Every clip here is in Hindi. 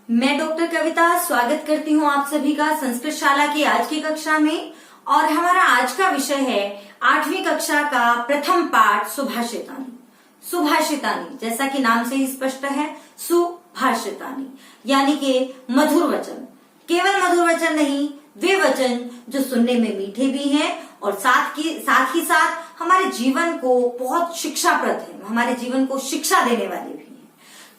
मैं डॉक्टर कविता स्वागत करती हूँ आप सभी का संस्कृत शाला की आज की कक्षा में। और हमारा आज का विषय है 8वीं कक्षा का प्रथम पाठ सुभाषितानी। सुभाषितानी जैसा कि नाम से ही स्पष्ट है, सुभाषितानी यानी कि मधुर वचन। केवल मधुर वचन नहीं, वे वचन जो सुनने में मीठे भी हैं और साथ ही साथ हमारे जीवन को बहुत शिक्षाप्रद है, हमारे जीवन को शिक्षा देने वाले भी हैं।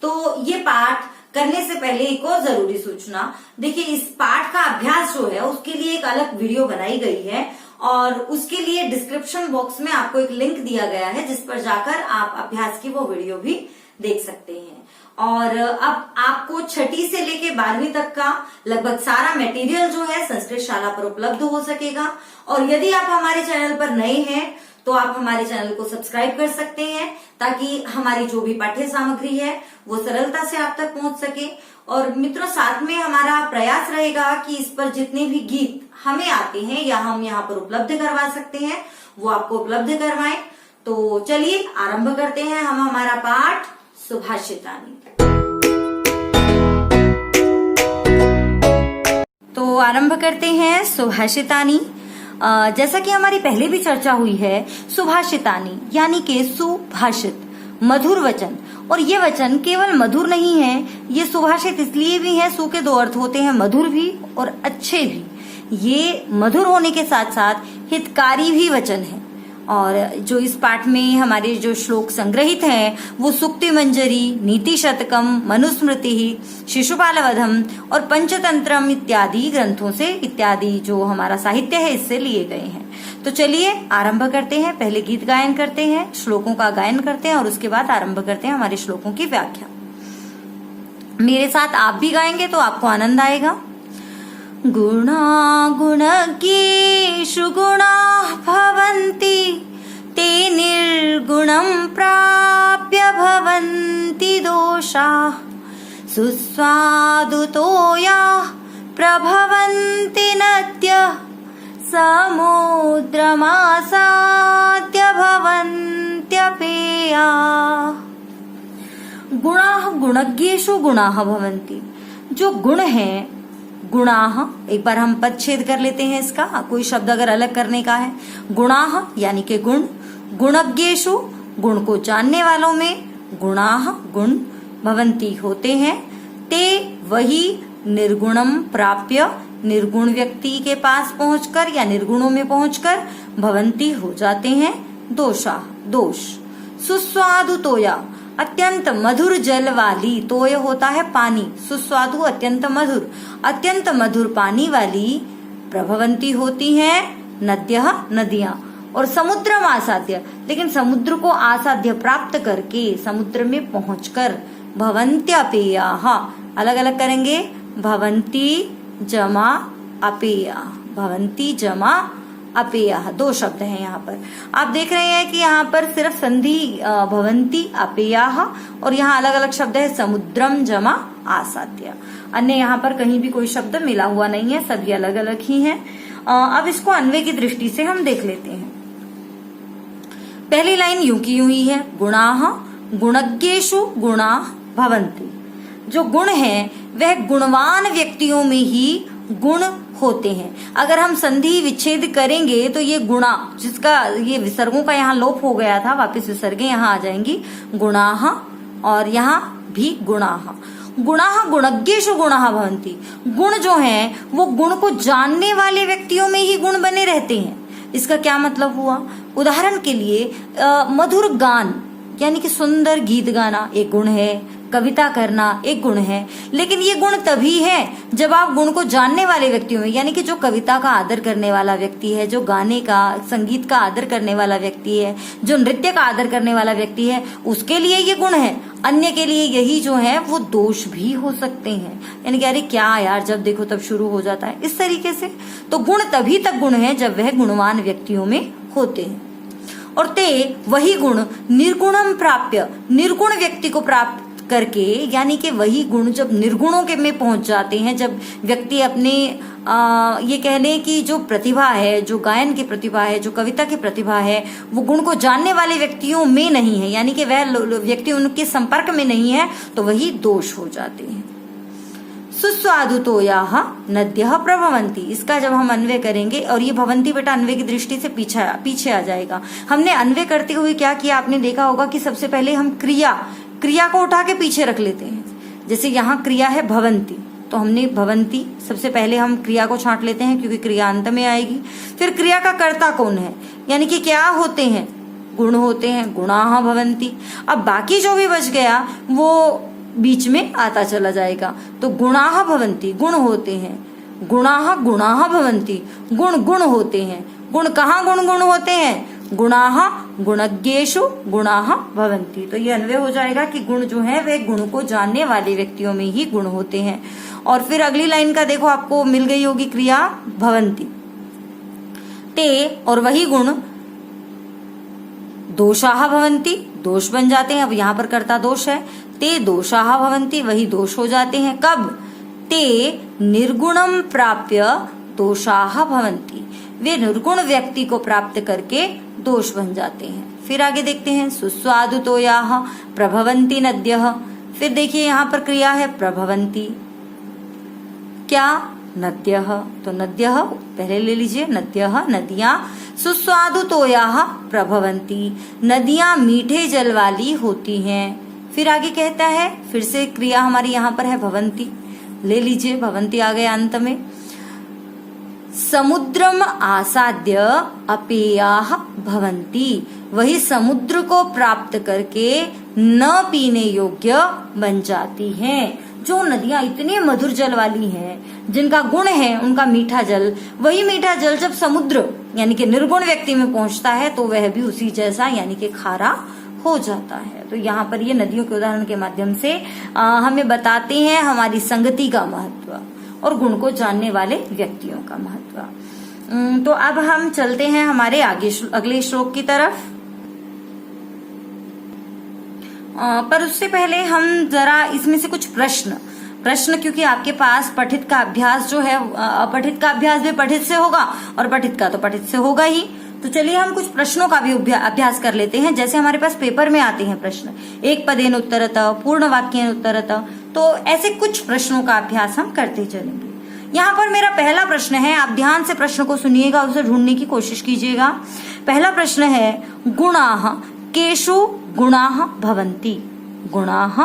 तो ये पाठ करने से पहले एक और जरूरी सूचना, देखिए इस पाठ का अभ्यास जो है उसके लिए एक अलग वीडियो बनाई गई है और उसके लिए डिस्क्रिप्शन बॉक्स में आपको एक लिंक दिया गया है जिस पर जाकर आप अभ्यास की वो वीडियो भी देख सकते हैं। और अब आपको 6ठी से लेके 12वीं तक का लगभग सारा मटेरियल जो है संस्कृत शाला पर उपलब्ध हो सकेगा। और यदि आप हमारे चैनल पर नए हैं तो आप हमारे चैनल को सब्सक्राइब कर सकते हैं ताकि हमारी जो भी पाठ्य सामग्री है वो सरलता से आप तक पहुंच सके। और मित्रों, साथ में हमारा प्रयास रहेगा कि इस पर जितने भी गीत हमें आते हैं या हम यहाँ पर उपलब्ध करवा सकते हैं वो आपको उपलब्ध करवाएं। तो चलिए आरंभ करते हैं हम हमारा पाठ सुभाषितानी। तो आरंभ करते हैं सुभाषितानी। जैसा कि हमारी पहले भी चर्चा हुई है, सुभाषितानी यानी कि सुभाषित, मधुर वचन। और ये वचन केवल मधुर नहीं है, ये सुभाषित इसलिए भी है, सु के दो अर्थ होते हैं, मधुर भी और अच्छे भी। ये मधुर होने के साथ साथ हितकारी भी वचन है। और जो इस पाठ में हमारे जो श्लोक संग्रहित हैं वो सुक्ति मंजरी, नीति शतकम, मनुस्मृति, शिशुपाल वधम और पंचतंत्रम इत्यादि ग्रंथों से, इत्यादि जो हमारा साहित्य है इससे लिए गए हैं। तो चलिए आरंभ करते हैं। पहले गीत गायन करते हैं, श्लोकों का गायन करते हैं और उसके बाद आरंभ करते हैं हमारे श्लोकों की व्याख्या। मेरे साथ आप भी गाएंगे तो आपको आनंद आएगा। गुणा गुणज्ञेषु गुणाः भवन्ति, ते निर्गुणं प्राप्य भवन्ति दोषाः, सुस्वादुतोयाः प्रभवन्ति नद्यः, समुद्रमासाद्य भवन्त्यपेयाः। गुणाः गुणज्ञेषु गुणाः भवन्ति, जो गुण हैं, गुणाः, एक बार हम पदच्छेद कर लेते हैं इसका, कोई शब्द अगर अलग करने का है। गुणाः यानी कि गुण, गुणज्ञेषु गुण को जानने वालों में, गुणाः गुण, भवन्ति होते हैं, ते वही, निर्गुणम प्राप्य निर्गुण व्यक्ति के पास पहुंचकर या निर्गुणों में पहुंचकर, भवन्ति हो जाते हैं, दोषा दोष। सुस्वादु तोया, अत्यंत मधुर जल वाली, तोय होता है पानी, सुस्वादु अत्यंत मधुर, अत्यंत मधुर पानी वाली, प्रभवंती होती हैं नद्यः नदियां। और समुद्रम आसाद्य, लेकिन समुद्र को आसाध्य प्राप्त करके, समुद्र में पहुंचकर, भवन्त्यपेयाः, अलग अलग करेंगे, भवन्ति जमा अपेया, भवन्ति जमा अपेयः, दो शब्द हैं यहाँ पर। आप देख रहे हैं कि यहाँ पर सिर्फ संधि भवन्ति अपेयः और यहाँ अलग अलग शब्द है, समुद्रम जमा आसाद्य। अन्य यहाँ पर कहीं भी कोई शब्द मिला हुआ नहीं है, सभी अलग अलग ही हैं। अब इसको अन्वय की दृष्टि से हम देख लेते हैं। पहली लाइन यूं की यूं ही है, गुणाः गुणज्ञेषु गुणाः भवन्ति। जो गुण है वह गुणवान व्यक्तियों में ही गुण होते हैं। अगर हम संधि विच्छेद करेंगे तो ये गुणा, जिसका ये विसर्गों का यहाँ लोप हो गया था, वापस विसर्गें यहाँ आ जाएंगी, गुणाः, और यहाँ भी गुणाः। गुणाः गुणज्ञेषु गुणाः भवन्ति, गुण जो हैं वो गुण को जानने वाले व्यक्तियों में ही गुण बने रहते हैं। इसका क्या मतलब हुआ? उदाहरण के लिए मधुर गान यानी कि सुंदर गीत गाना एक गुण है, कविता करना एक गुण है, लेकिन ये गुण तभी है जब आप गुण को जानने वाले व्यक्तियों में, यानी कि जो कविता का आदर करने वाला व्यक्ति है, जो गाने का, संगीत का आदर करने वाला व्यक्ति है, जो नृत्य का आदर करने वाला व्यक्ति है, उसके लिए ये गुण है। अन्य के लिए यही जो है वो दोष भी हो सकते हैं, यानी कि अरे क्या यार, जब देखो तब शुरू हो जाता है, इस तरीके से। तो गुण तभी तक गुण है जब वह गुणवान व्यक्तियों में होते हैं। और ते वही गुण निर्गुणम प्राप्य, निर्गुण व्यक्ति को प्राप्त करके, यानी कि वही गुण जब निर्गुणों के में पहुंच जाते हैं, जब व्यक्ति अपने ये कह लें कि जो प्रतिभा है, जो गायन की प्रतिभा है, जो कविता की प्रतिभा है, वो गुण को जानने वाले व्यक्तियों में नहीं है, यानी कि वह व्यक्ति उनके संपर्क में नहीं है, तो वही दोष हो जाते हैं। सुस्वादुतोयाः नद्यः प्रभवन्ति। इसका जब हम अन्वय करेंगे, और ये भवंती बेटा अन्वय की दृष्टि से पीछे आ जाएगा। हमने अन्वय करते हुए क्या किया, आपने देखा होगा कि सबसे पहले हम क्रिया को उठा के पीछे रख लेते हैं। जैसे यहाँ क्रिया है भवंती, तो हमने भवंती सबसे पहले हम क्रिया को छांट लेते हैं क्योंकि क्रिया अंत में आएगी। फिर क्रिया का कर्ता कौन है, यानी कि क्या होते हैं, गुण होते हैं, गुणाः भवन्ति। अब बाकी जो भी बच गया वो बीच में आता चला जाएगा। तो गुणाः भवन्ति, गुण होते हैं, गुणाः भवन्ति, गुण होते हैं। गुण कहाँ गुण होते हैं, गुणाः गुणज्ञेषु गुणाः भवन्ति। तो ये अन्वय हो जाएगा कि गुण जो है वे गुण को जानने वाले व्यक्तियों में ही गुण होते हैं। और फिर अगली लाइन का देखो, आपको मिल गई होगी क्रिया भवन्ति, ते और वही गुण दोषाः भवन्ति, दोष बन जाते हैं। अब यहाँ पर कर्ता दोष है, ते दोषाः भवन्ति, वही दोष हो जाते हैं। कब, ते निर्गुणम प्राप्य दोषाः भवन्ति, वे निर्गुण व्यक्ति को प्राप्त करके दोष बन जाते हैं। फिर आगे देखते हैं, सुस्वादुतोयाः प्रभवन्ति नद्यः। फिर देखिए यहाँ पर क्रिया है प्रभवन्ति, क्या, नद्यः। तो नद्यः पहले ले लीजिए, नद्यः नदियां, सुस्वादुतोयाः प्रभवन्ति, नदियां मीठे जल वाली होती हैं। फिर आगे कहता है, फिर से क्रिया हमारी यहाँ पर है भवन्ति, ले लीजिए, भवन्ति आ गया अंत में। समुद्रम आसाद्य अपेयाः भवन्ति, वही समुद्र को प्राप्त करके न पीने योग्य बन जाती हैं। जो नदियां इतने मधुर जल वाली हैं, जिनका गुण है उनका मीठा जल, वही मीठा जल जब समुद्र यानी कि निर्गुण व्यक्ति में पहुंचता है तो वह भी उसी जैसा यानी कि खारा हो जाता है। तो यहाँ पर ये नदियों के उदाहरण के माध्यम से हमें बताते हैं हमारी संगति का महत्व और गुण को जानने वाले व्यक्तियों का महत्व। तो अब हम चलते हैं हमारे अगले श्लोक की तरफ। पर उससे पहले हम जरा इसमें से कुछ प्रश्न क्योंकि आपके पास पठित का अभ्यास जो है, अपठित का अभ्यास भी पठित से होगा और पठित का तो पठित से होगा ही। तो चलिए हम कुछ प्रश्नों का भी अभ्यास कर लेते हैं। जैसे हमारे पास पेपर में आते हैं प्रश्न, एक पदेन उत्तरतः, पूर्ण वाक्येन उत्तरतः, तो ऐसे कुछ प्रश्नों का अभ्यास हम करते चलेंगे। यहाँ पर मेरा पहला प्रश्न है, आप ध्यान से प्रश्न को सुनिएगा, उसे ढूंढने की कोशिश कीजिएगा। पहला प्रश्न है, गुणाः केषु गुणाः भवन्ति, गुणाः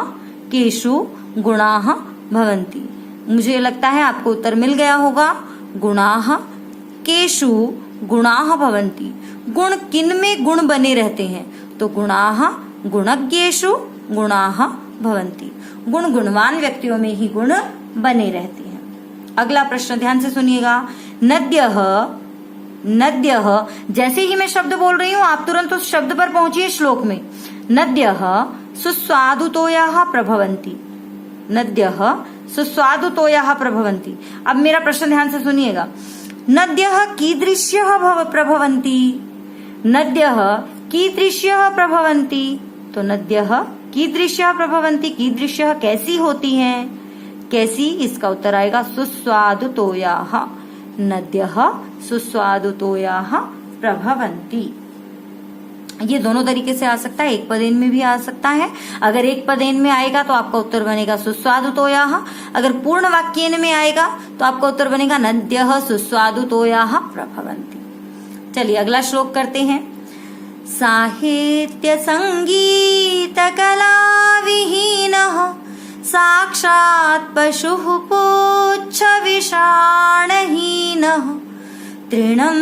केषु गुणाः भवन्ति। मुझे लगता है आपको उत्तर मिल गया होगा। गुणाः केषु गुणाः भवन्ति, गुण किन में गुण बने रहते हैं, तो गुणाः गुणज्ञेषु गुणाः भवन्ति, गुण गुणवान व्यक्तियों में ही गुण बने रहते हैं। अगला प्रश्न ध्यान से सुनिएगा, नद्यः, जैसे ही मैं शब्द बोल रही हूं आप तुरंत उस शब्द पर पहुंचिए श्लोक में। नद्यः सुस्वादुतोयाः प्रभवन्ति, नद्यः सुस्वादुतोयाः प्रभवन्ति। अब मेरा प्रश्न ध्यान से सुनिएगा, नद्यः कीदृश्यः प्रभवन्ति, नद्यः कीदृश्यः प्रभवन्ति। तो नद्यः कीदृश्यः प्रभवन्ति, कीदृश्यः कैसी होती हैं, कैसी, इसका उत्तर आएगा सुस्वादुतोयाः, नद्यः सुस्वादुतोयाः प्रभवन्ति। ये दोनों तरीके से आ सकता है, एक पदेन में भी आ सकता है। अगर एक पदेन में आएगा तो आपका उत्तर बनेगा सुस्वादुतोयाः, अगर पूर्ण वाक्येन में आएगा तो आपका उत्तर बनेगा नद्यः सुस्वादुतोयाः प्रभवन्ति। चलिए अगला श्लोक करते हैं। साहित्य संगीत कला विहीनः साक्षात् पशुः पुच्छ विषाणहीनः तृणं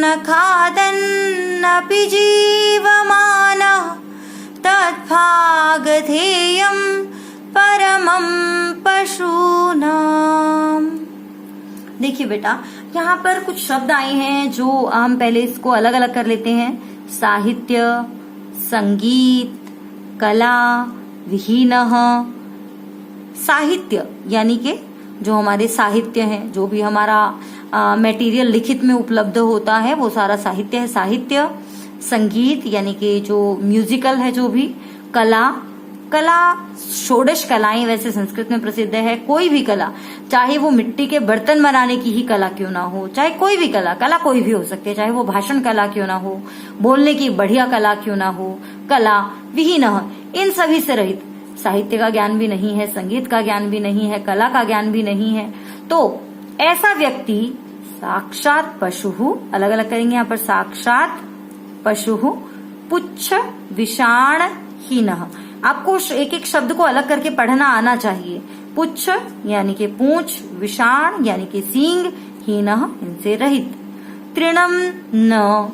न खादन्नपि जीवमानः तद्भागधेयं परमं पशूनाम्। देखिए बेटा, यहाँ पर कुछ शब्द आए हैं जो हम पहले इसको अलग अलग कर लेते हैं। साहित्य, संगीत, कला, विहीनः। साहित्य यानी कि जो हमारे साहित्य हैं, जो भी हमारा मटेरियल लिखित में उपलब्ध होता है वो सारा साहित्य है, साहित्य। संगीत यानी कि जो म्यूजिकल है, जो भी कला षोडश कलाएं वैसे संस्कृत में प्रसिद्ध है। कोई भी कला, चाहे वो मिट्टी के बर्तन बनाने की ही कला क्यों ना हो, चाहे कोई भी कला कोई भी हो सकती है, चाहे वो भाषण कला क्यों ना हो, बोलने की बढ़िया कला क्यों ना हो, कला विहीनः, इन सभी से रहित। साहित्य का ज्ञान भी नहीं है, संगीत का ज्ञान भी नहीं है, कला का ज्ञान भी नहीं है, तो ऐसा व्यक्ति साक्षात पशु, अलग अलग करेंगे यहाँ पर, साक्षात पशु पुच्छ विषाण हीनः। आपको एक एक शब्द को अलग करके पढ़ना आना चाहिए। पुच्छ यानी कि पूंछ, विषाण यानी कि सींग, हीनः इनसे रहित। तृणम न,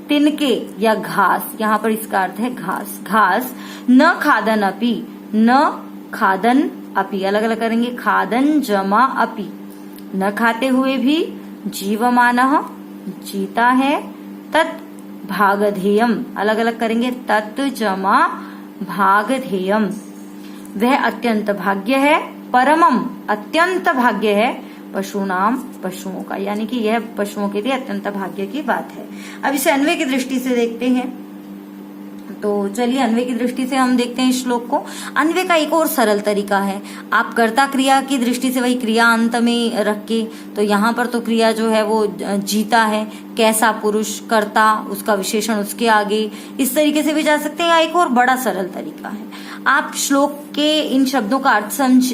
तिनके या घास, यहाँ पर इसका अर्थ है घास, घास। न खादन अपि, न खादन अपि, अलग अलग करेंगे, खादन जमा अपि, न खाते हुए भी, जीवमानः जीता है, तत् भागधेयम, अलग अलग करेंगे, तत् जमा भागधेयम, वह अत्यंत भाग्य है, परमम अत्यंत भाग्य है, पशुनाम पशुओं का, यानी कि यह पशुओं के लिए अत्यंत भाग्य की बात है। अब इसे अन्वय की दृष्टि से देखते हैं। तो चलिए अन्वय की दृष्टि से हम देखते हैं श्लोक को। अन्वय का एक और सरल तरीका है, आप कर्ता क्रिया की दृष्टि से वही क्रिया अंत में रख के, तो यहाँ पर तो क्रिया जो है वो जीता है, कैसा पुरुष, कर्ता, उसका विशेषण उसके आगे, इस तरीके से भी जा सकते हैं। एक और बड़ा सरल तरीका है, आप श्लोक के इन शब्दों का अर्थ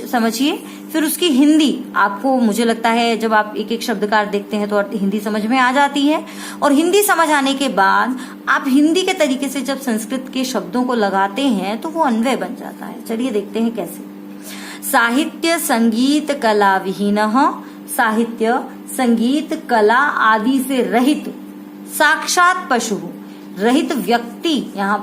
समझिए, फिर उसकी हिंदी आपको, मुझे लगता है जब आप एक एक शब्द का अर्थ देखते हैं तो हिंदी समझ में आ जाती है, और हिंदी समझ आने के बाद आप हिंदी के तरीके से जब संस्कृत के शब्दों को लगाते हैं तो वो अन्वय बन जाता है। चलिए देखते हैं कैसे। साहित्य संगीत कला विहीनः, साहित्य संगीत कला आदि से रहित, साक्षात पशु, रहित व्यक्ति, यहाँ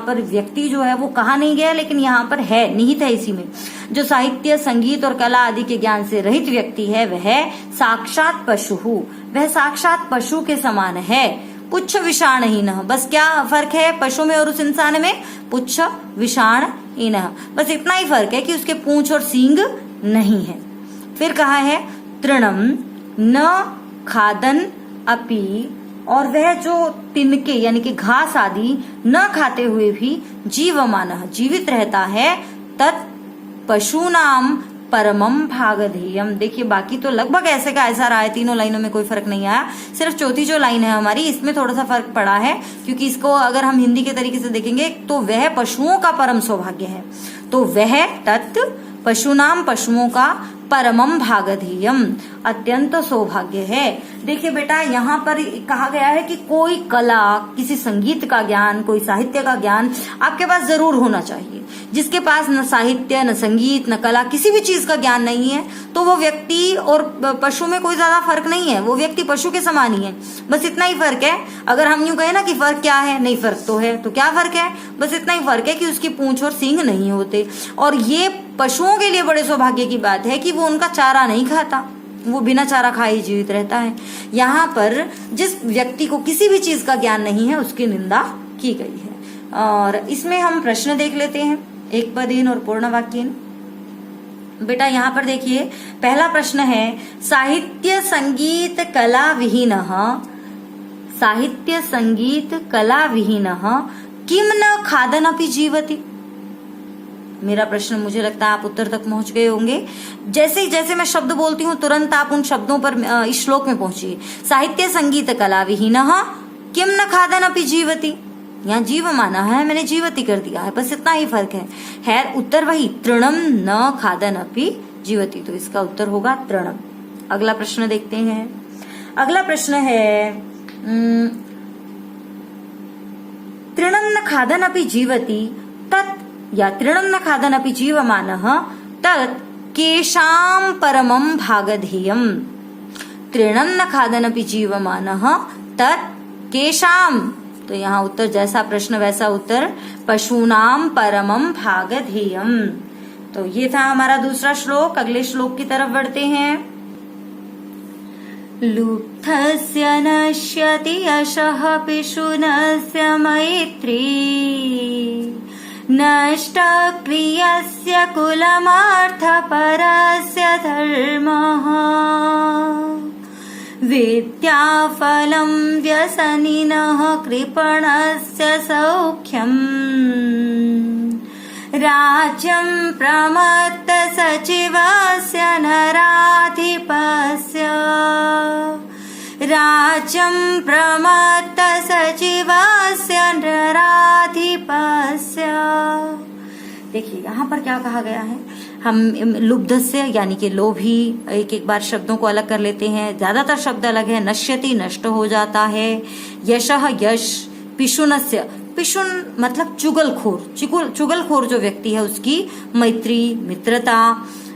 पर व्यक्ति जो है वो कहा नहीं गया, लेकिन यहाँ पर है, निहित है इसी में। जो साहित्य संगीत और कला आदि के ज्ञान से रहित व्यक्ति है वह साक्षात पशु, वह साक्षात पशु के समान है। पुच्छ विषाणहीनः, बस क्या फर्क है पशु में और उस इंसान में? पुच्छ विषाणहीनः, बस इतना ही फर्क है कि उसके पूंछ और सींग नहीं है। फिर कहा है तृणम न खादन अपि, और वह जो तिनके यानी कि घास आदि न खाते हुए भी जीवमानः जीवित रहता है, तत् पशुनाम परमम भागधेयम। देखिए बाकी तो लगभग ऐसे का ऐसा रहा है, तीनों लाइनों में कोई फर्क नहीं आया, सिर्फ चौथी जो लाइन है हमारी इसमें थोड़ा सा फर्क पड़ा है, क्योंकि इसको अगर हम हिंदी के तरीके से देखेंगे तो वह पशुओं का परम सौभाग्य है, तो वह तत् पशुनाम पशुओं का परमम भागधेयम अत्यंत सौभाग्य है। देखिए बेटा यहाँ पर कहा गया है कि कोई कला, किसी संगीत का ज्ञान, कोई साहित्य का ज्ञान आपके पास जरूर होना चाहिए। जिसके पास न साहित्य, न संगीत, न कला, किसी भी चीज का ज्ञान नहीं है, तो वो व्यक्ति और पशु में कोई ज्यादा फर्क नहीं है, वो व्यक्ति पशु के समान ही है, बस इतना ही फर्क है। अगर हम यूं कहें ना कि फर्क क्या है, नहीं फर्क तो है, तो क्या फर्क है? बस इतना ही फर्क है कि उसकी पूंछ और सींग नहीं होते। और ये पशुओं के लिए बड़े सौभाग्य की बात है कि वो उनका चारा नहीं खाता, वो बिना चारा खाए जीवित रहता है। यहाँ पर जिस व्यक्ति को किसी भी चीज का ज्ञान नहीं है उसकी निंदा की गई है। और इसमें हम प्रश्न देख लेते हैं, एक पदहीन और पूर्ण वाक्यहीन। बेटा यहाँ पर देखिए पहला प्रश्न है, साहित्य संगीत कला विहीनः, साहित्य संगीत कला विहीनः किम न खादनपि जीवति। मेरा प्रश्न, मुझे लगता है आप उत्तर तक पहुंच गए होंगे। जैसे मैं शब्द बोलती हूँ तुरंत आप उन शब्दों पर इस श्लोक में पहुंचिए। साहित्य संगीत कला विहीनः किम न खादनपि जीवति, यहाँ जीव माना है, मैंने जीवति कर दिया है, बस इतना ही फर्क है उत्तर वही, तृणम न खादनपि जीवति, तो इसका उत्तर होगा तृणम। अगला प्रश्न देखते हैं। अगला प्रश्न है, तृणम न खादनपि जीवति तत्, या तृणम न खादनपि जीवमानः तत् केषां परमं भागधेयम्। तृणम न खादनपि जीवमानः तत् केषां, तो यहाँ उत्तर जैसा प्रश्न वैसा उत्तर, पशूनाम परमम भागधेयम। तो ये था हमारा दूसरा श्लोक। अगले श्लोक की तरफ बढ़ते हैं। लुप्तस्य नश्यति यशः पिशुनस्य मैत्री, नष्टक्रियस्य कुलमार्थपरस्य धर्मः, विद्याफलं व्यसनिनः कृपणस्य सौख्यम्, राज्यं प्रमत्त सचिवस्य नराधिपस्य, राज्यं प्रमत्त सचिवस्य नराधिपस्य, देखिए यहाँ पर क्या कहा गया है, हम लुब्धस्य यानी कि लोभी, एक एक बार शब्दों को अलग कर लेते हैं, ज्यादातर शब्द अलग है। नश्यति नष्ट हो जाता है। यशः यश, पिशुनस्य पिशुन मतलब चुगलखोर, चुगलखोर जो व्यक्ति है उसकी मैत्री मित्रता।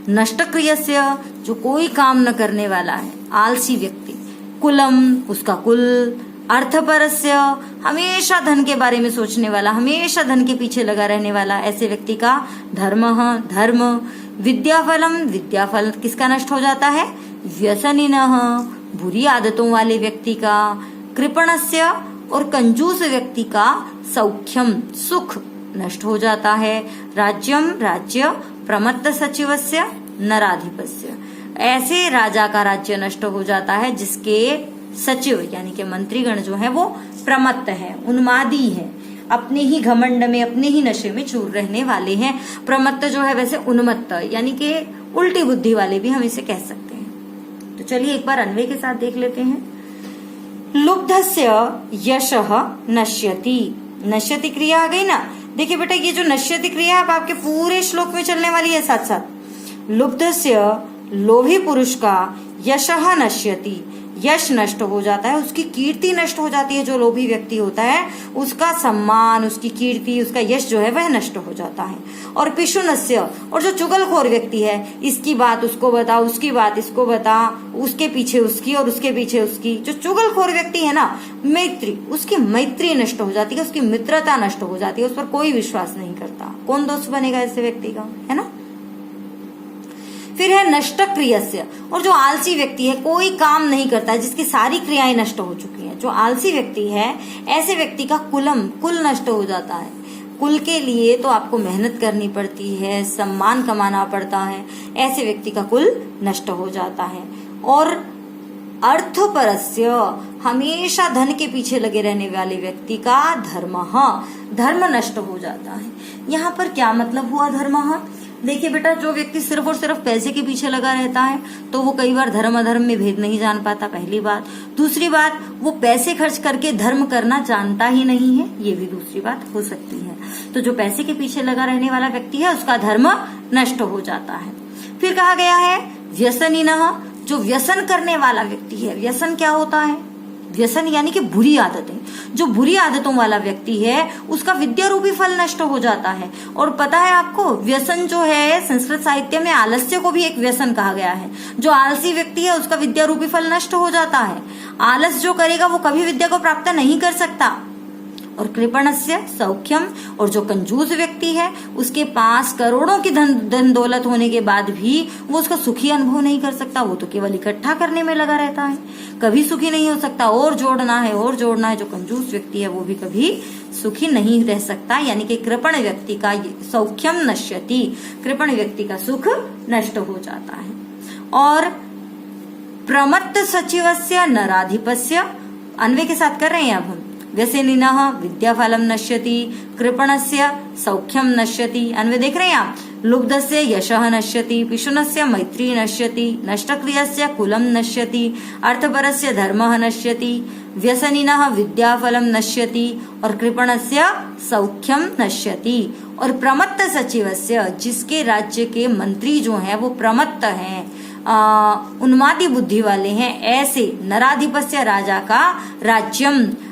नष्टक्रियस्य जो कोई काम न करने वाला है, आलसी व्यक्ति। कुलम उसका कुल। अर्थपरस्य हमेशा धन के बारे में सोचने वाला, हमेशा धन के पीछे लगा रहने वाला, ऐसे व्यक्ति का धर्मः धर्म। विद्याफलम विद्याफल किसका नष्ट हो जाता है, व्यसनिनः बुरी आदतों वाले व्यक्ति का। कृपणस्य और कंजूस व्यक्ति का सौख्यम सुख नष्ट हो जाता है। राज्यम राज्य। प्रमत्त सचिवस्य नराधिपस्य ऐसे राजा का राज्य नष्ट हो जाता है जिसके सचिव यानी कि मंत्रीगण जो है वो प्रमत्त है, उन्मादी है, अपने ही घमंड में अपने ही नशे में चूर रहने वाले हैं। प्रमत्त जो है वैसे उन्मत्त यानी कि उल्टी बुद्धि वाले भी हम इसे कह सकते हैं। तो चलिए एक बार अन्वय के साथ देख लेते हैं। लुब्धस्य यशः नश्यति, नश्यति क्रिया आ गई ना। देखिए बेटा ये जो नश्यति क्रिया है आपके पूरे श्लोक में चलने वाली है साथ साथ। लुब्धस्य लोभी पुरुष का यशः नश्यति, यश नष्ट हो जाता है, उसकी कीर्ति नष्ट हो जाती है। जो लोभी व्यक्ति होता है उसका सम्मान, उसकी कीर्ति, उसका यश जो है वह नष्ट हो जाता है। और पिशुनस्य और जो चुगलखोर व्यक्ति है, इसकी बात उसको बता, उसकी बात इसको बता, उसके पीछे उसकी और उसके पीछे उसकी। जो चुगलखोर व्यक्ति है ना, मैत्री, उसकी मैत्री नष्ट हो जाती है, उसकी मित्रता नष्ट हो जाती है, उस पर कोई विश्वास नहीं करता। कौन दोस्त बनेगा ऐसे व्यक्ति का, है ना। फिर है नष्ट क्रियस्य, और जो आलसी व्यक्ति है, कोई काम नहीं करता है, जिसकी सारी क्रियाएं नष्ट हो चुकी हैं, जो आलसी व्यक्ति है, ऐसे व्यक्ति का कुलम, कुल नष्ट हो जाता है। कुल के लिए तो आपको मेहनत करनी पड़ती है, सम्मान कमाना पड़ता है, ऐसे व्यक्ति का कुल नष्ट हो जाता है। और अर्थपरस्य हमेशा धन के पीछे लगे रहने वाले व्यक्ति का धर्मः, धर्म नष्ट हो जाता है। यहाँ पर क्या मतलब हुआ धर्मः। देखिए बेटा जो व्यक्ति सिर्फ और सिर्फ पैसे के पीछे लगा रहता है तो वो कई बार धर्म अधर्म में भेद नहीं जान पाता, पहली बात। दूसरी बात, वो पैसे खर्च करके धर्म करना जानता ही नहीं है, ये भी दूसरी बात हो सकती है। तो जो पैसे के पीछे लगा रहने वाला व्यक्ति है उसका धर्म नष्ट हो जाता है। फिर कहा गया है व्यसनिनः, जो व्यसन करने वाला व्यक्ति है। व्यसन क्या होता है, व्यसन यानी कि बुरी आदतें। जो बुरी आदतों वाला व्यक्ति है उसका विद्या रूपी फल नष्ट हो जाता है। और पता है आपको, व्यसन जो है संस्कृत साहित्य में आलस्य को भी एक व्यसन कहा गया है। जो आलसी व्यक्ति है उसका विद्या रूपी फल नष्ट हो जाता है। आलस जो करेगा वो कभी विद्या को प्राप्त नहीं कर सकता। और कृपणस्य सौख्यम, और जो कंजूस व्यक्ति है उसके पास करोड़ों की धन दौलत होने के बाद भी वो उसका सुखी अनुभव नहीं कर सकता। वो तो केवल इकट्ठा करने में लगा रहता है, कभी सुखी नहीं हो सकता। और जोड़ना है और जोड़ना है। जो कंजूस व्यक्ति है वो भी कभी सुखी नहीं रह सकता। यानी कि कृपण व्यक्ति का सौख्यम नश्यति, कृपण व्यक्ति का सुख नष्ट हो जाता है। और प्रमत्त सचिवस्य नराधिपस्य, अन्वय के साथ कर रहे हैं अब हम। व्यसनिनः विद्याफलम नश्यति, कृपणस्य सौख्यम नश्यति, अन्वय देख रहे हैं आप। लुब्धस्य यशः नश्यति, पिशुनस्य मैत्री नश्यति, नष्टक्रियस्य कुलम नश्यति, अर्थपरस्य धर्मः नश्यति, व्यसनिनः विद्याफलम नश्यति और कृपणस्य सौख्यम नश्यति। और प्रमत्त सचिवस्य, जिसके राज्य के मंत्री जो हैं वो प्रमत्त हैं, उन्मादी बुद्धि वाले हैं, ऐसे नराधिपस्य राजा का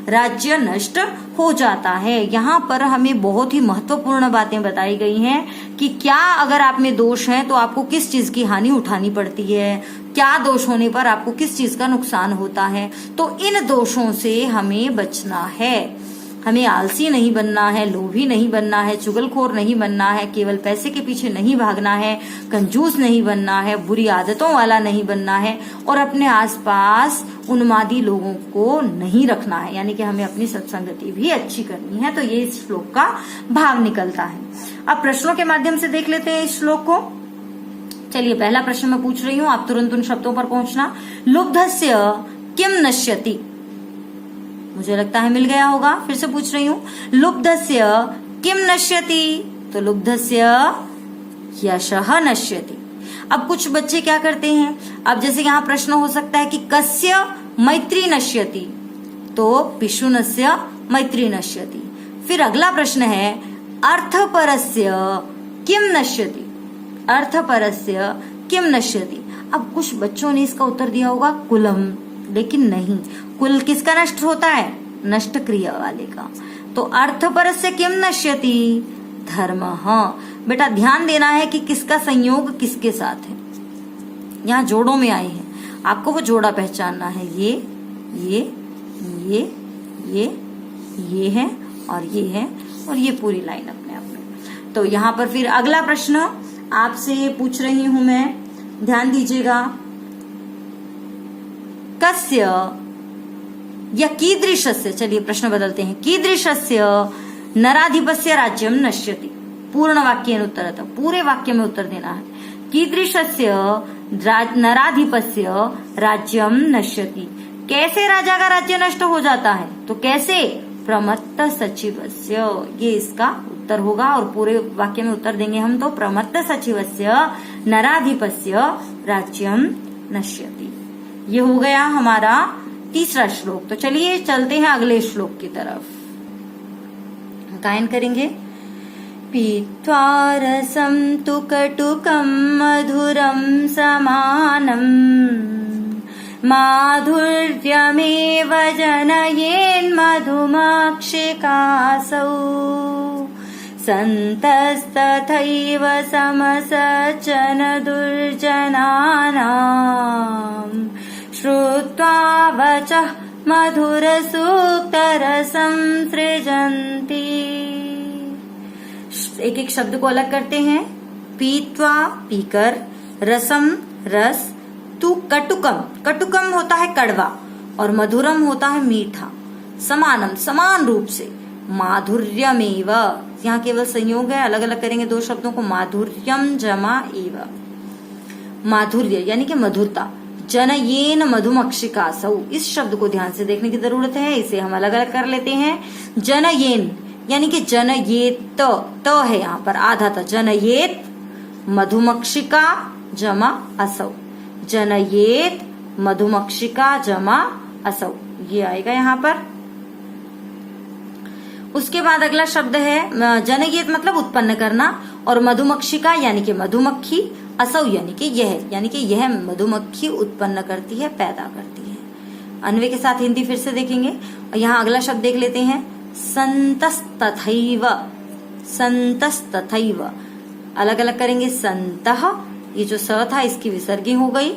राज्य नष्ट हो जाता है। यहाँ पर हमें बहुत ही महत्वपूर्ण बातें बताई गई हैं कि क्या अगर आप में दोष है तो आपको किस चीज की हानि उठानी पड़ती है, क्या दोष होने पर आपको किस चीज का नुकसान होता है। तो इन दोषों से हमें बचना है। हमें आलसी नहीं बनना है, लोभी नहीं बनना है, चुगलखोर नहीं बनना है, केवल पैसे के पीछे नहीं भागना है, कंजूस नहीं बनना है, बुरी आदतों वाला नहीं बनना है और अपने आसपास उन्मादी लोगों को नहीं रखना है। यानी कि हमें अपनी सत्संगति भी अच्छी करनी है। तो ये इस श्लोक का भाव निकलता है। अब प्रश्नों के माध्यम से देख लेते हैं इस श्लोक को। चलिए पहला प्रश्न मैं पूछ रही हूँ, आप तुरंत उन शब्दों पर पहुंचना। लुब्धस्य किम नश्यति, मुझे लगता है मिल गया होगा। फिर से पूछ रही हूँ, लुब्धस्य किम नश्यति, तो लुब्धस्य यशः नश्यति। अब कुछ बच्चे क्या करते हैं, अब जैसे यहाँ प्रश्न हो सकता है कि कस्य मैत्री नश्यति, तो पिशुनस्य मैत्री नश्यति। फिर अगला प्रश्न है अर्थपरस्य किम नश्यति, अर्थपरस्य किम नश्यति। अब कुछ बच्चों ने इसका उत्तर दिया होगा कुलम, लेकिन नहीं, कुल किसका नष्ट होता है, नष्ट क्रिया वाले का। तो अर्थपरस्य किम नश्यति, धर्मः। बेटा ध्यान देना है कि किसका संयोग किसके साथ है। यहाँ जोड़ों में आए हैं, आपको वो जोड़ा पहचानना है। ये है और ये है, और ये पूरी लाइन अपने आप में। तो यहाँ पर फिर अगला प्रश्न आपसे पूछ रही हूं मैं, ध्यान दीजिएगा। कस्य या कीदृशस्य, चलिए प्रश्न बदलते हैं, कीदृशस्य नराधिपस्य राज्यम नश्यति। पूर्ण वाक्य उत्तर, पूरे वाक्य में उत्तर देना है। कीदृशस्य नराधिपस्य राज्यम नश्यति, कैसे राजा का राज्य नष्ट हो जाता है, तो कैसे, प्रमत्त सचिवस्य, ये इसका उत्तर होगा। और पूरे वाक्य में उत्तर देंगे हम तो प्रमत्त सचिवस्य नराधिपस्य राज्यम नश्यति। ये हो गया हमारा तीसरा श्लोक। तो चलिए चलते हैं अगले श्लोक की तरफ, गायन करेंगे। पीत्वा रसं तु कटुकं मधुरं समानम् माधुर्यमेव जनयेन्मधुमक्षिकासौ सन्तस्तथैव समसज्जन दुर्जनानां श्रुत्वा वचः मधुरसूक्तरसं सृजन्ति। एक एक शब्द को अलग करते हैं। पीत्वा पीकर, रसम रस, तू कटुकम, कटुकम होता है कड़वा और मधुरम होता है मीठा, समानम समान रूप से, माधुर्यमेव, यहाँ केवल संयोग है, अलग अलग करेंगे दो शब्दों को, माधुर्यम जमा एव, माधुर्य यानी कि मधुरता, जनयेन मधुमक्षिकासौ, इस शब्द को ध्यान से देखने की जरूरत है, इसे हम अलग अलग कर लेते हैं। जनयेन यानी कि जनयेत, त है यहाँ पर आधा था, जनयेत मधुमक्षिका जमा असौ, जनयेत मधुमक्षिका जमा असौ, ये आएगा यहाँ पर। उसके बाद अगला शब्द है जनयेत मतलब उत्पन्न करना, और मधुमक्षिका यानी कि मधुमक्खी, असौ यानी कि यह मधुमक्खी उत्पन्न करती है, पैदा करती है। अन्वय के साथ हिंदी फिर से देखेंगे। और यहाँ अगला शब्द देख लेते हैं, संतस्तथैव, संतस्तथैव अलग अलग करेंगे। संतः, ये जो स था इसकी विसर्गी हो गई,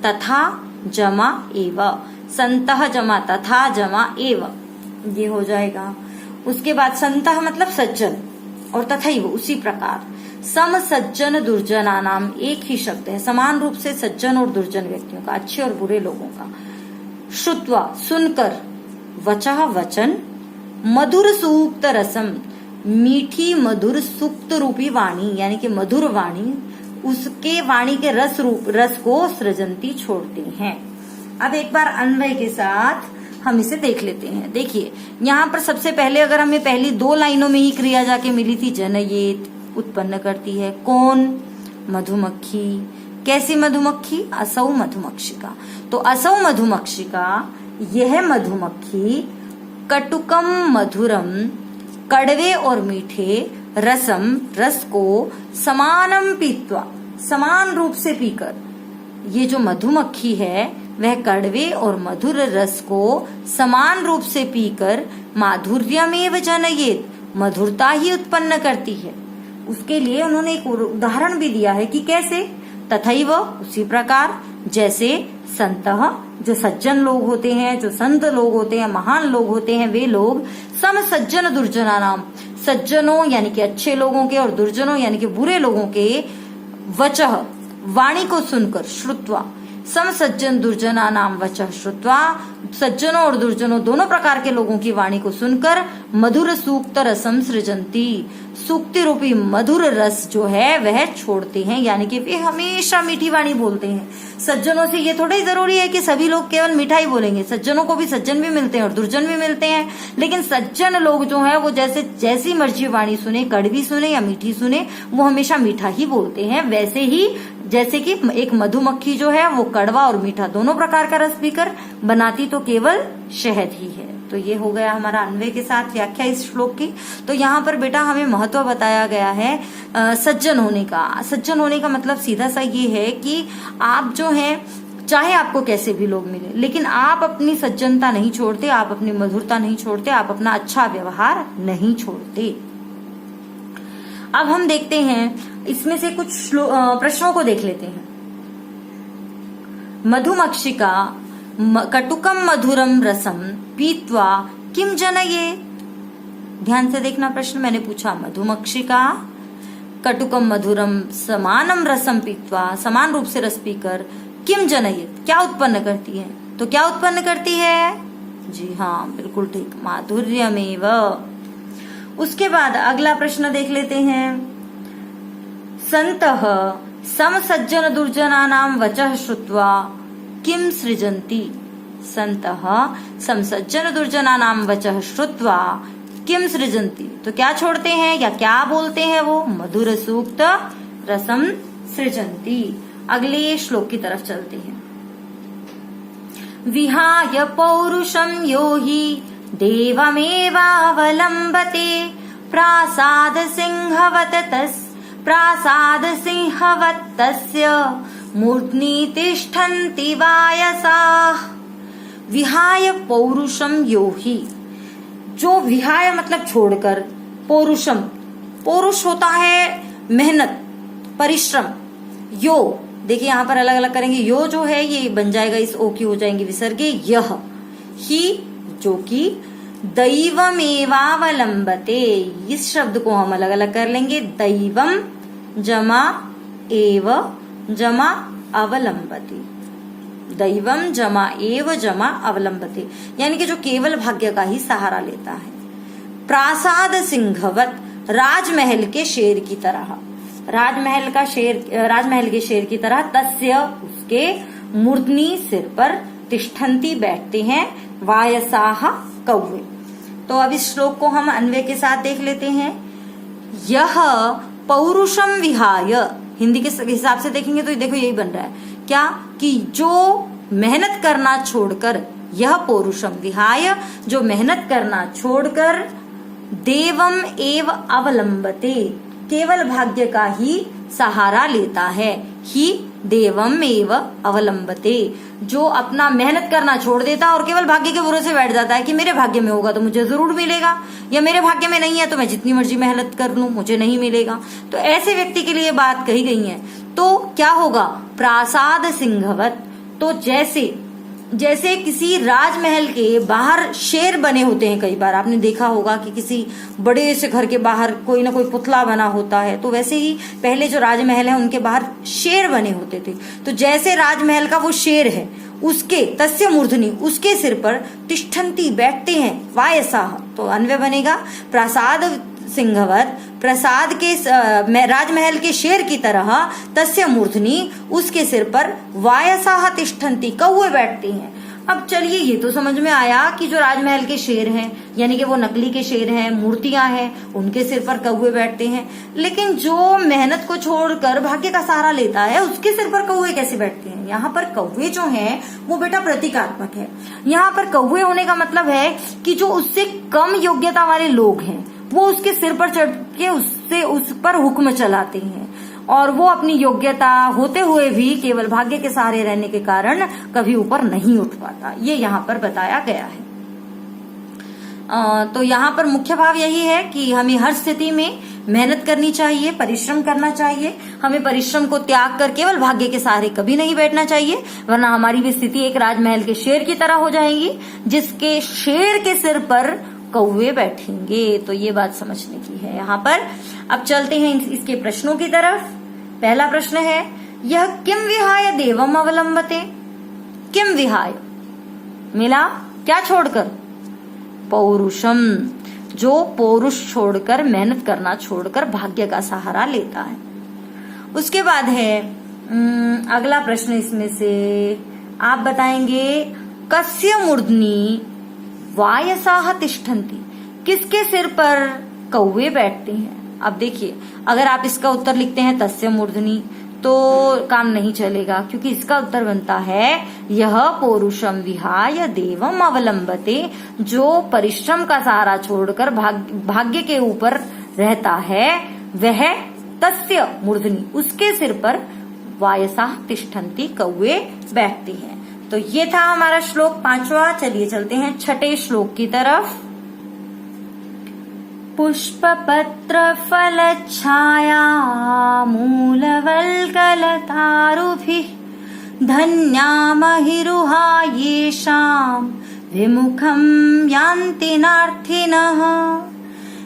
तथा जमा एव, संतः जमा तथा जमा एव, ये हो जाएगा। उसके बाद संतः मतलब सज्जन, और तथैव उसी प्रकार, सम सज्जन दुर्जना नाम, एक ही शब्द है, समान रूप से सज्जन और दुर्जन व्यक्तियों का, अच्छे और बुरे लोगों का। श्रुत्वा सुनकर, वचः वचन, मधुर सूक्त रसम, मीठी मधुर सूक्त रूपी वाणी यानी कि मधुर वाणी, उसके वाणी के रस को सृजंती छोड़ते हैं। अब एक बार अन्वय के साथ हम इसे देख लेते हैं। देखिए यहाँ पर सबसे पहले अगर हमें पहली दो लाइनों में ही क्रिया जाके मिली थी, जनयेत उत्पन्न करती है कौन, मधुमक्खी, कैसी मधुमक्खी, असौ मधुमक्षिका। तो असौ मधुमक्षिका, यह मधुमक्खी, कटुकम मधुरम कड़वे और मीठे, रसम रस को, समानम पीत्वा समान रूप से पीकर, ये जो मधुमक्खी है वह कड़वे और मधुर रस को समान रूप से पीकर, माधुर्यमेव जनयेत मधुरता ही उत्पन्न करती है। उसके लिए उन्होंने एक उदाहरण भी दिया है कि कैसे, तथैव उसी प्रकार, जैसे संतः जो सज्जन लोग होते हैं, जो संत लोग होते हैं, महान लोग होते हैं, वे लोग सम सज्जन दुर्जना नाम, सज्जनों यानी कि अच्छे लोगों के और दुर्जनों यानी कि बुरे लोगों के, वचः वाणी को सुनकर, श्रुत्वा सम सज्जन दुर्जना नाम वचः श्रुत्वा, सज्जनों और दुर्जनों दोनों प्रकार के लोगों की वाणी को सुनकर, मधुर सूक्त रसम सृजंती, सूक्ति रूपी मधुर रस जो है वह छोड़ते हैं, यानी कि वे हमेशा मीठी वाणी बोलते हैं। सज्जनों से ये थोड़ा ही जरूरी है कि सभी लोग केवल मीठा ही बोलेंगे, सज्जनों को भी सज्जन भी मिलते हैं और दुर्जन भी मिलते हैं, लेकिन सज्जन लोग जो है वो जैसी मर्जी वाणी सुने, कड़वी सुने या मीठी सुने, वो हमेशा मीठा ही बोलते हैं। वैसे ही जैसे कि एक मधुमक्खी जो है वो कड़वा और मीठा दोनों प्रकार का रस पीकर बनाती तो केवल शहद ही है। तो ये हो गया हमारा अन्वय के साथ व्याख्या इस श्लोक की। तो यहाँ पर बेटा हमें महत्व बताया गया है सज्जन होने का। सज्जन होने का मतलब सीधा सा ये है कि आप जो है, चाहे आपको कैसे भी लोग मिले, लेकिन आप अपनी सज्जनता नहीं छोड़ते, आप अपनी मधुरता नहीं छोड़ते, आप अपना अच्छा व्यवहार नहीं छोड़ते। अब हम देखते हैं इसमें से कुछ प्रश्नों को देख लेते हैं। मधुमक्षिका कटुकम मधुरम रसम पीत्वा किम जनये। ध्यान से देखना प्रश्न मैंने पूछा, मधुमक्षिका कटुकम मधुरम समानम रसम पीत्वा, समान रूप से रस पीकर किम जनयेत, क्या उत्पन्न करती है। तो क्या उत्पन्न करती है? जी हाँ, बिल्कुल ठीक, माधुर्यमेव। उसके बाद अगला प्रश्न देख लेते हैं। संतः समसज्जन दुर्जनानां वचः श्रुत्वा किम सृजन्ति। संतः समसज्जन दुर्जनानां वचः श्रुत्वा किम सृजन्ति, तो क्या छोड़ते हैं या क्या बोलते हैं वो? मधुर सूक्त रसम सृजन्ति। अगले श्लोक की तरफ चलते हैं। विहाय पौरुषम यो हि देवमेवावलम्बते प्रासाद सिंहवत् तस्य मूर्ध्नि तिष्ठन्ति वायसाः। विहाय पौरुषम यो हि, जो विहाय मतलब छोड़कर, पौरुषम, पौरुष होता है मेहनत, परिश्रम। यो देखिए यहाँ पर अलग अलग करेंगे, यो जो है ये बन जाएगा, इस ओ की हो जाएंगे विसर्गे, यह ही जो कि दैवमेवावलंबते, इस शब्द को हम अलग अलग कर लेंगे, दैवम जमा एव जमा अवलंबते, दैवम जमा एव जमा अवलंबते, यानी कि जो केवल भाग्य का ही सहारा लेता है। प्रासाद सिंहवत, राजमहल के शेर की तरह, राजमहल के शेर की तरह, तस्य उसके, मूर्ध्नि सिर पर, तिष्ठन्ति बैठते हैं, वायसाह कौवे। तो अब इस श्लोक को हम अन्वय के साथ देख लेते हैं। यह पौरुषम विहाय, हिंदी के हिसाब से देखेंगे तो देखो यही बन रहा है क्या, कि जो मेहनत करना छोड़कर, यह पौरुषम विहाय, जो मेहनत करना छोड़कर, देवम एव अवलंबते, केवल भाग्य का ही सहारा लेता है, ही देवम एव अवलंबते, जो अपना मेहनत करना छोड़ देता और केवल भाग्य के भरोसे बैठ जाता है कि मेरे भाग्य में होगा तो मुझे जरूर मिलेगा, या मेरे भाग्य में नहीं है तो मैं जितनी मर्जी मेहनत कर लूं मुझे नहीं मिलेगा। तो ऐसे व्यक्ति के लिए बात कही गई है। तो क्या होगा? प्रासाद सिंहवत, तो जैसे किसी राजमहल के बाहर शेर बने होते हैं, कई बार आपने देखा होगा कि किसी बड़े से घर के बाहर कोई ना कोई पुतला बना होता है, तो वैसे ही पहले जो राजमहल है उनके बाहर शेर बने होते थे। तो जैसे राजमहल का वो शेर है, उसके तस्य मूर्धनि, उसके सिर पर तिष्ठन्ति बैठते हैं, वायसाह, तो अन्वय बनेगा प्रासाद सिंहवत, प्रसाद के राजमहल के शेर की तरह, तस्य मूर्धनि, उसके सिर पर, वायसाह तिष्ठन्ति, कौवे बैठते हैं। अब चलिए ये तो समझ में आया कि जो राजमहल के शेर हैं, यानी कि वो नकली के शेर हैं, मूर्तियां हैं, उनके सिर पर कौवे बैठते हैं। लेकिन जो मेहनत को छोड़कर भाग्य का सहारा लेता है, उसके सिर पर कौवे कैसे बैठते हैं? यहाँ पर कौवे जो हैं वो बेटा प्रतीकात्मक है। यहाँ पर कौवे होने का मतलब है कि जो उससे कम योग्यता वाले लोग हैं वो उसके सिर पर चढ़ के उस पर हुक्म चलाते हैं, और वो अपनी योग्यता होते हुए भी केवल भाग्य के सहारे रहने के कारण कभी ऊपर नहीं उठ पाता। ये यहाँ पर बताया गया है। तो यहाँ पर मुख्य भाव यही है कि हमें हर स्थिति में मेहनत करनी चाहिए, परिश्रम करना चाहिए। हमें परिश्रम को त्याग कर केवल भाग्य के सहारे कभी नहीं बैठना चाहिए, वरना हमारी भी स्थिति एक राजमहल के शेर की तरह हो जाएगी, जिसके शेर के सिर पर कौवे बैठेंगे। तो ये बात समझने की है यहाँ पर। अब चलते हैं इसके प्रश्नों की तरफ। पहला प्रश्न है, यह किम विहाय देवम अवलंबते। किम विहाय मिला क्या छोड़कर? पौरुषम, जो पौरुष छोड़कर, मेहनत करना छोड़कर भाग्य का सहारा लेता है। उसके बाद है अगला प्रश्न, इसमें से आप बताएंगे, कस्य मूर्धनि वायसाह तिष्ठन्ति, किसके सिर पर कौवे बैठते हैं? अब देखिए, अगर आप इसका उत्तर लिखते हैं तस्य मूर्धनि, तो काम नहीं चलेगा, क्योंकि इसका उत्तर बनता है यह पौरुषम विहाय देवम अवलंबते, जो परिश्रम का सहारा छोड़कर भाग्य के ऊपर रहता है वह तस्य मूर्धनि, उसके सिर पर वायसा तिष्ठन्ति, कौवे बैठते हैं। तो ये था हमारा श्लोक 5वां। चलिए चलते हैं 6ठे श्लोक की तरफ। पुष्प पत्र फल छाया मूलवल्कलतारुभिः धन्या महिरुहा येषां विमुखं यान्ति नार्थिनः।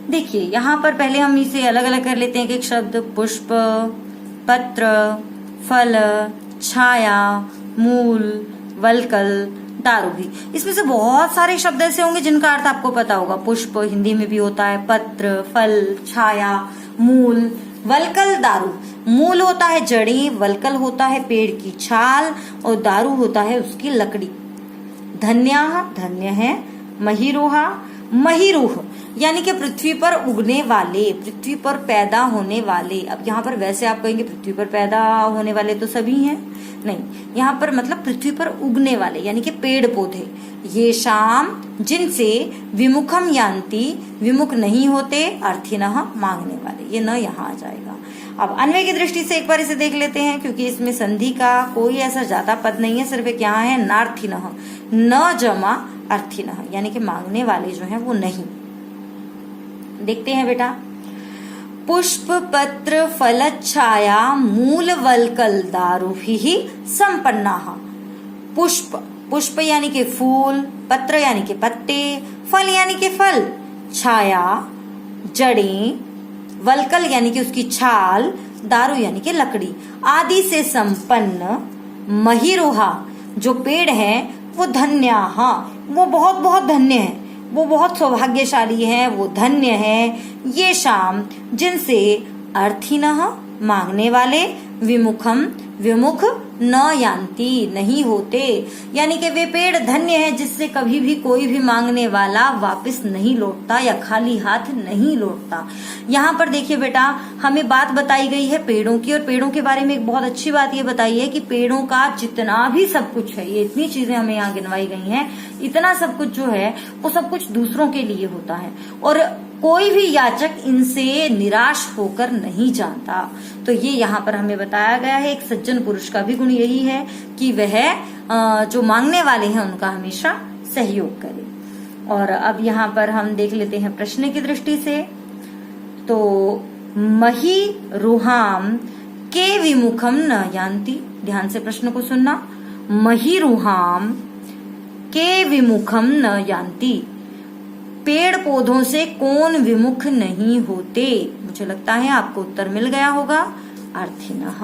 देखिए यहाँ पर पहले हम इसे अलग अलग कर लेते हैं। एक शब्द पुष्प, पत्र, फल, छाया, मूल, वल्कल, दारूभी। इसमें से बहुत सारे शब्द ऐसे होंगे जिनका अर्थ आपको पता होगा। पुष्प हिंदी में भी होता है, पत्र, फल, छाया, मूल, वल्कल, दारू। मूल होता है जड़ी, वल्कल होता है पेड़ की छाल और दारू होता है उसकी लकड़ी। धन्या धन्य है, महिरोहा महिरूह यानी कि पृथ्वी पर उगने वाले, पृथ्वी पर पैदा होने वाले। अब यहाँ पर वैसे आप कहेंगे पृथ्वी पर पैदा होने वाले तो सभी हैं, नहीं, यहाँ पर मतलब पृथ्वी पर उगने वाले यानी कि पेड़ पौधे। ये शाम जिनसे विमुखम यान्ति, विमुख नहीं होते, अर्थिनः मांगने वाले, ये न यहाँ आ जाएगा। अब अन्वय की दृष्टि से एक बार इसे देख लेते हैं, क्योंकि इसमें संधि का कोई ऐसा ज्यादा पद नहीं है, सिर्फ एक यहाँ है नार्थिनः, न जमा अर्थिनः यानी कि मांगने वाले जो है वो नहीं। देखते हैं बेटा, पुष्प पत्र फल छाया मूल वल्कल दारुभिः संपन्नाः। पुष्प, पुष्प यानी कि फूल, पत्र यानी कि पत्ते, फल यानी कि फल, छाया जड़ें, वल्कल यानी कि उसकी छाल, दारू यानी कि लकड़ी आदि से संपन्न महिरोहा जो पेड़ है वो धन्याः, वो बहुत बहुत धन्य है, वो बहुत सौभाग्यशाली है, वो धन्य है। ये शाम जिनसे अर्थिनः मांगने वाले, विमुखम विमुख न यान्ति नहीं होते, यानी कि वे पेड़ धन्य है जिससे कभी भी कोई भी मांगने वाला वापस नहीं लौटता या खाली हाथ नहीं लौटता। यहाँ पर देखिए बेटा, हमें बात बताई गई है पेड़ों की, और पेड़ों के बारे में एक बहुत अच्छी बात ये बताई है कि पेड़ों का जितना भी सब कुछ है, ये इतनी चीजें हमें यहाँ गिनवाई गई हैं, इतना सब कुछ जो है वो सब कुछ दूसरों के लिए होता है और कोई भी याचक इनसे निराश होकर नहीं जाता। तो ये यहाँ पर हमें बताया गया है। एक सज्जन पुरुष का भी गुण यही है कि वह जो मांगने वाले हैं उनका हमेशा सहयोग करे। और अब यहाँ पर हम देख लेते हैं प्रश्न की दृष्टि से। तो मही रुहाम के विमुखम न यान्ति, ध्यान से प्रश्न को सुनना। मही रुहाम के विमुखम न यान्ति, पेड़ पौधों से कौन विमुख नहीं होते। मुझे लगता है आपको उत्तर मिल गया होगा, अर्थिनः।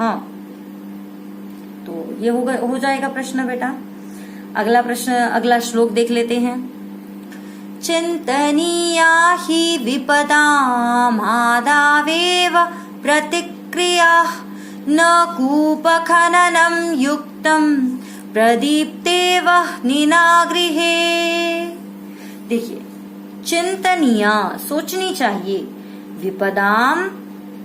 तो ये हो जाएगा प्रश्न बेटा। अगला प्रश्न, अगला श्लोक देख लेते हैं। चिंतनीया हि विपदाम आदावेव प्रतिक्रिया न कूपखननं युक्तम प्रदीप्तेव निनागृहे। देखिए, चिंतनीया सोचनी चाहिए, विपदाम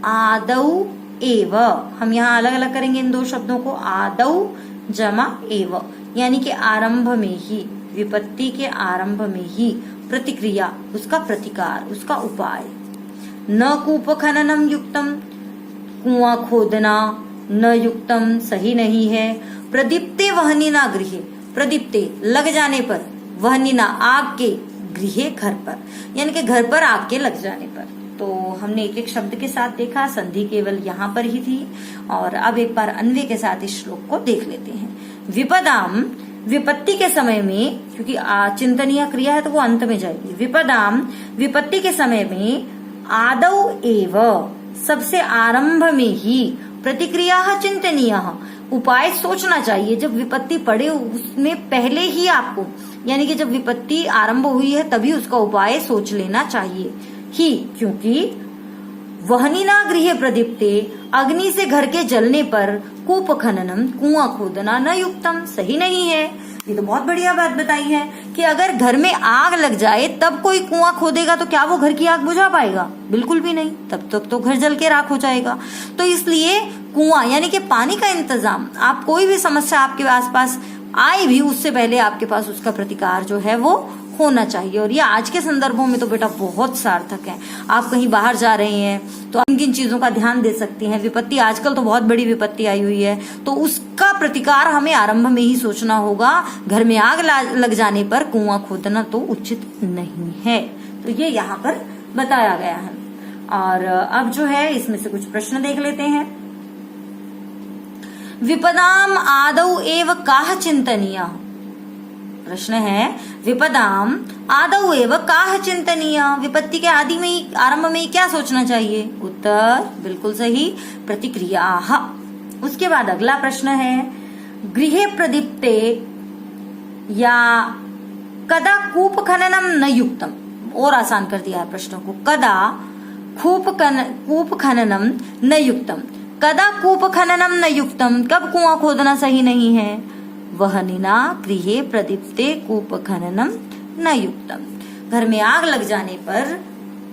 आदौ एव, हम यहाँ अलग अलग करेंगे इन दो शब्दों को, आदौ जमा एव यानी कि आरंभ में ही, विपत्ति के आरंभ में ही, प्रतिक्रिया उसका प्रतिकार, उसका उपाय। न कूप खननम युक्तम, कुआं खोदना, न युक्तम सही नहीं है। प्रदीप्ते वहनिना गृहे, प्रदीप्ते लग जाने पर, वहनिना आग के, गृहे घर पर यानी कि घर पर आग के लग जाने पर। तो हमने एक एक शब्द के साथ देखा, संधि केवल यहाँ पर ही थी। और अब एक बार अन्वय के साथ इस श्लोक को देख लेते हैं। विपदाम, विपत्ति के समय में, क्योंकि चिंतनीय क्रिया है तो वो अंत में जाएगी। विपदाम विपत्ति के समय में, आदौ एव सबसे आरंभ में ही, प्रतिक्रिया चिंतनीय उपाय सोचना चाहिए। जब विपत्ति पड़े उसमें पहले ही आपको, यानी कि जब विपत्ति आरंभ हुई है तभी उसका उपाय सोच लेना चाहिए ही, क्योंकि वहनिना गृह प्रदीप्ते, अग्नि से घर के जलने पर, कूप खननम कुआं खोदना न युक्तम सही नहीं है। ये तो बहुत बढ़िया बात बताई है कि अगर घर में आग लग जाए तब कोई कुआं खोदेगा तो क्या वो घर की आग बुझा पाएगा? बिल्कुल भी नहीं, तब तक तो घर जल के राख हो जाएगा। तो इसलिए कुआं यानी कि पानी का इंतजाम, आप कोई भी समस्या आपके आसपास आए भी उससे पहले आपके पास उसका प्रतिकार जो है वो होना चाहिए। और ये आज के संदर्भों में तो बेटा बहुत सार्थक है। आप कहीं बाहर जा रहे हैं तो किन किन चीजों का ध्यान दे सकती हैं। विपत्ति, आजकल तो बहुत बड़ी विपत्ति आई हुई है, तो उसका प्रतिकार हमें आरंभ में ही सोचना होगा। घर में आग लग जाने पर कुआं खोदना तो उचित नहीं है। तो ये यहाँ पर बताया गया है। और अब जो है इसमें से कुछ प्रश्न देख लेते हैं। विपदाम आदौ एव काह चिंतनीय। प्रश्न है विपदाम आदौ एव काह चिंतनीय, विपत्ति के आदि में ही, आरंभ में ही क्या सोचना चाहिए? उत्तर बिल्कुल सही, प्रतिक्रिया। उसके बाद अगला प्रश्न है गृहे प्रदीप्ते या कदा कूप खननम न युक्तम। और आसान कर दिया है प्रश्नों को। कदा कूप खननम न युक्तम, कदा कूप खननम न युक्तम, कब कुआं खोदना सही नहीं है? वहनिना गृहे प्रदीप्ते कूप खननम न युक्तम, घर में आग लग जाने पर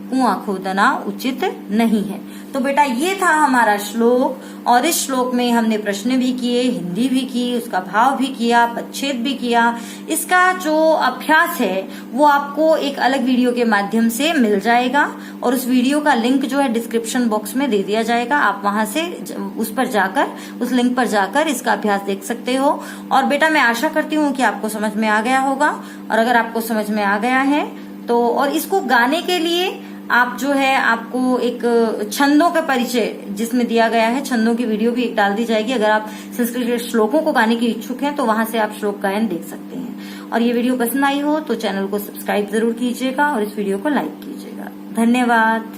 कुआं खोदना उचित नहीं है। तो बेटा ये था हमारा श्लोक, और इस श्लोक में हमने प्रश्न भी किए, हिंदी भी की, उसका भाव भी किया, पदच्छेद भी किया। इसका जो अभ्यास है वो आपको एक अलग वीडियो के माध्यम से मिल जाएगा, और उस वीडियो का लिंक जो है डिस्क्रिप्शन बॉक्स में दे दिया जाएगा। आप वहां से उस लिंक पर जाकर इसका अभ्यास देख सकते हो। और बेटा मैं आशा करती हूँ कि आपको समझ में आ गया होगा, और अगर आपको समझ में आ गया है तो, और इसको गाने के लिए आप जो है आपको एक छंदों का परिचय जिसमें दिया गया है, छंदों की वीडियो भी एक डाल दी जाएगी। अगर आप संस्कृत के श्लोकों को गाने के इच्छुक हैं तो वहां से आप श्लोक गायन देख सकते हैं। और ये वीडियो पसंद आई हो तो चैनल को सब्सक्राइब जरूर कीजिएगा और इस वीडियो को लाइक कीजिएगा। धन्यवाद।